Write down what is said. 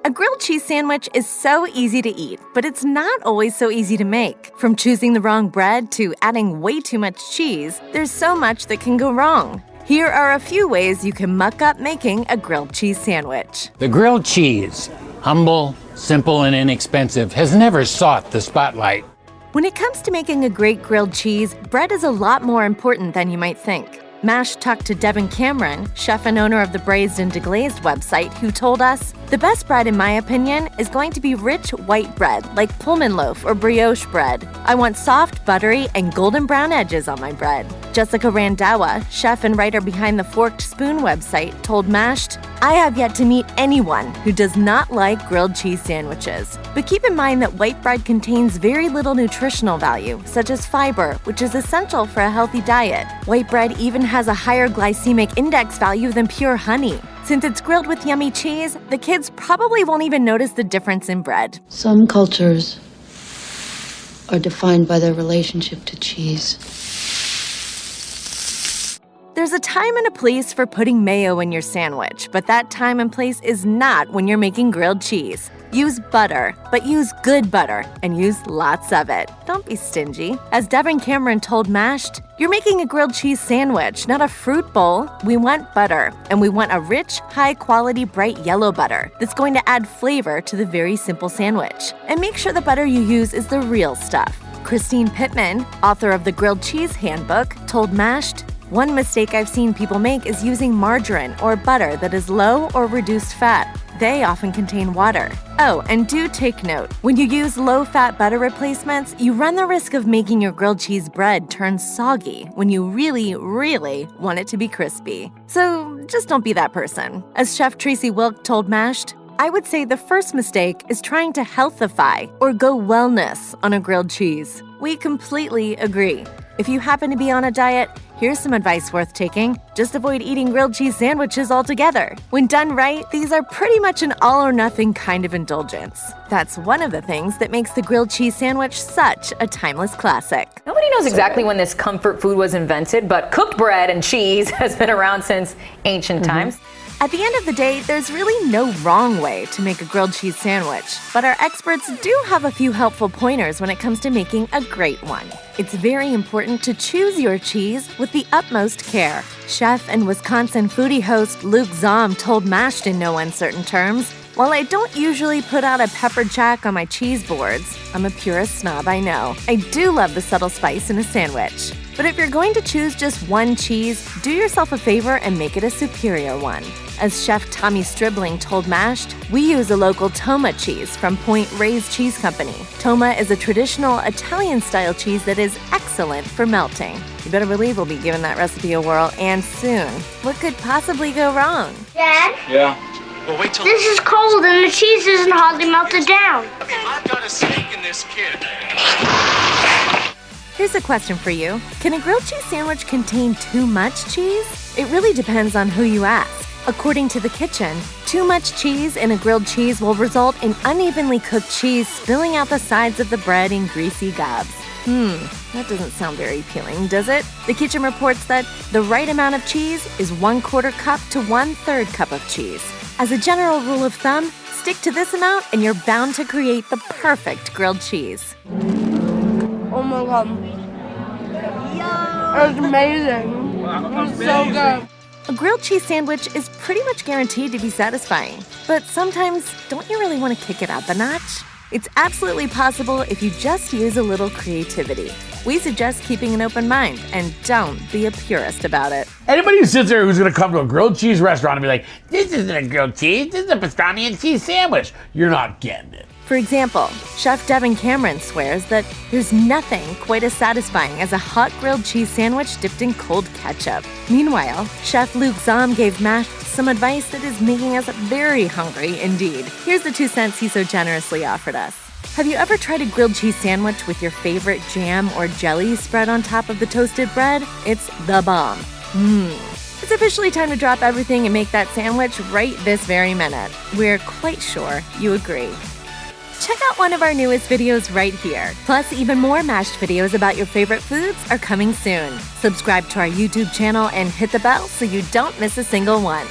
A grilled cheese sandwich is so easy to eat, but it's not always so easy to make. From choosing the wrong bread to adding way too much cheese, there's so much that can go wrong. Here are a few ways you can muck up making a grilled cheese sandwich. The grilled cheese, humble, simple, and inexpensive, has never sought the spotlight. When it comes to making a great grilled cheese, bread is a lot more important than you might think. Mash talked to Devin Cameron, chef and owner of the Braised and Deglazed website, who told us, "The best bread, in my opinion, is going to be rich white bread, like Pullman loaf or brioche bread. I want soft, buttery, and golden brown edges on my bread." Jessica Randawa, chef and writer behind the Forked Spoon website, told Mashed, "I have yet to meet anyone who does not like grilled cheese sandwiches. But keep in mind that white bread contains very little nutritional value, such as fiber, which is essential for a healthy diet. White bread even has a higher glycemic index value than pure honey. Since it's grilled with yummy cheese, the kids probably won't even notice the difference in bread." Some cultures are defined by their relationship to cheese. There's a time and a place for putting mayo in your sandwich, but that time and place is not when you're making grilled cheese. Use butter, but use good butter, and use lots of it. Don't be stingy. As Devin Cameron told Mashed, "You're making a grilled cheese sandwich, not a fruit bowl. We want butter, and we want a rich, high-quality, bright yellow butter that's going to add flavor to the very simple sandwich. And make sure the butter you use is the real stuff." Christine Pittman, author of the Grilled Cheese Handbook, told Mashed, "One mistake I've seen people make is using margarine or butter that is low or reduced fat. They often contain water. Oh, and do take note, when you use low-fat butter replacements, you run the risk of making your grilled cheese bread turn soggy when you really, really want it to be crispy. So just don't be that person." As Chef Tracy Wilk told Mashed, "I would say the first mistake is trying to healthify or go wellness on a grilled cheese." We completely agree. If you happen to be on a diet, here's some advice worth taking. Just avoid eating grilled cheese sandwiches altogether. When done right, these are pretty much an all-or-nothing kind of indulgence. That's one of the things that makes the grilled cheese sandwich such a timeless classic. Nobody knows exactly when this comfort food was invented, but cooked bread and cheese has been around since ancient times. At the end of the day, there's really no wrong way to make a grilled cheese sandwich, but our experts do have a few helpful pointers when it comes to making a great one. It's very important to choose your cheese with the utmost care. Chef and Wisconsin foodie host Luke Zahm told Mashed in no uncertain terms, "While I don't usually put out a pepper jack on my cheese boards, I'm a purist snob, I know, I do love the subtle spice in a sandwich. But if you're going to choose just one cheese, do yourself a favor and make it a superior one." As Chef Tommy Stribling told Mashed, "We use a local Toma cheese from Point Reyes Cheese Company. Toma is a traditional Italian-style cheese that is excellent for melting." You better believe we'll be giving that recipe a whirl, and soon. What could possibly go wrong? Dad? Yeah? Well, wait till... This is cold and the cheese isn't hardly melted down. I've got a stake in this kid. Here's a question for you. Can a grilled cheese sandwich contain too much cheese? It really depends on who you ask. According to The Kitchen, too much cheese in a grilled cheese will result in unevenly cooked cheese spilling out the sides of the bread in greasy gobs. That doesn't sound very appealing, does it? The Kitchen reports that the right amount of cheese is 1/4 cup to 1/3 cup of cheese. As a general rule of thumb, stick to this amount and you're bound to create the perfect grilled cheese. Oh my god. That's amazing. It's so good. A grilled cheese sandwich is pretty much guaranteed to be satisfying, but sometimes don't you really want to kick it up a notch? It's absolutely possible if you just use a little creativity. We suggest keeping an open mind and don't be a purist about it. Anybody who sits there who's going to come to a grilled cheese restaurant and be like, "This isn't a grilled cheese, this is a pastrami and cheese sandwich," you're not getting it. For example, Chef Devin Cameron swears that there's nothing quite as satisfying as a hot grilled cheese sandwich dipped in cold ketchup. Meanwhile, Chef Luke Zahm gave Mashed some advice that is making us very hungry indeed. Here's the 2 cents he so generously offered us. Have you ever tried a grilled cheese sandwich with your favorite jam or jelly spread on top of the toasted bread? It's the bomb. It's officially time to drop everything and make that sandwich right this very minute. We're quite sure you agree. Check out one of our newest videos right here. Plus, even more Mashed videos about your favorite foods are coming soon. Subscribe to our YouTube channel and hit the bell so you don't miss a single one.